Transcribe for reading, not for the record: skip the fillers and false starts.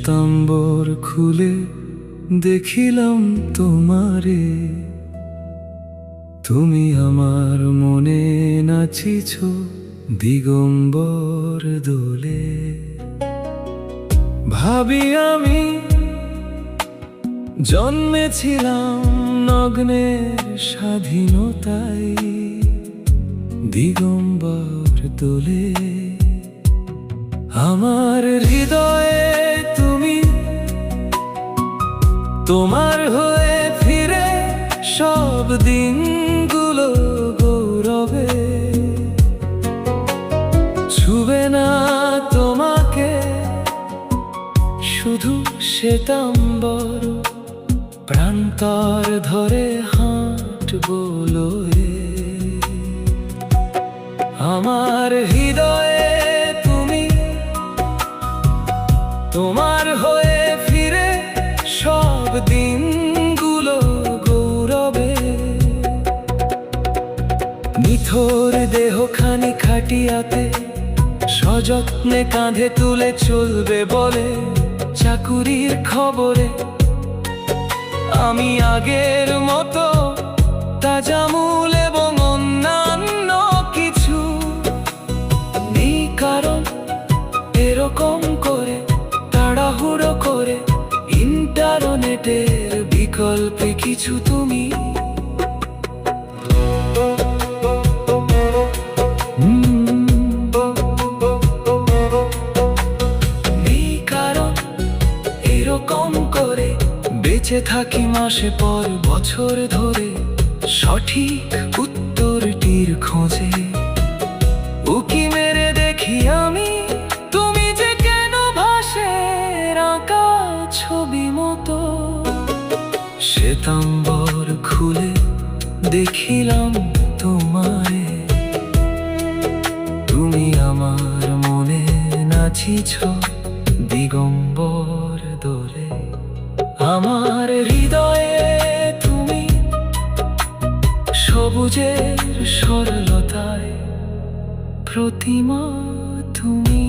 শ্বেতাম্বর খুলে দেখিলাম তোমারে, তুমি আমার মনে নাচিছ দিগম্বর দোলে। ভাবি আমি জন্মেছিলাম নগ্নের স্বাধীনতায়, দিগম্বর দোলে। আমার হৃদয়ে তুমি, তোমার হয়ে ফিরে সব দিনগুলো গৌরবে। ছুবে না তোমাকে শুধু শ্বেতাম্বর, প্রান্তর ধরে হাঁটবো লয়ে। আমার হৃদয়ে তুমি, তোমার হয়ে ফিরে সব দিনগুলো গৌরবে। নিথর দেহখানি খাটিয়াতে সযত্নে কাঁধে তুলে চলবে বলে, চাকুরির খবরে আমি আগের মতো তাজামুল এবং অন্যান্য কিছু নেই। কারণ এরকম করে তাড়াহুড়ো করে ইন্টারনেটের বিকল্পে কিছু তুমি নেই। কারণ এরকম করে বেঁচে থাকি মাসে পর বছর ধরে সঠিক উত্তরটির খোঁজে। উকি মেরে দেখি আমি তুমি যে কেন ভাসে আঁকা ছবি মতো। শ্বেতাম্বর খুলে দেখিলাম তোমারে, তুমি আমার মনে নাচিছ দিগম্বর দোলে। আমার হৃদয়ে তুমি, সবুজের সরলতায় প্রতিমা তুমি।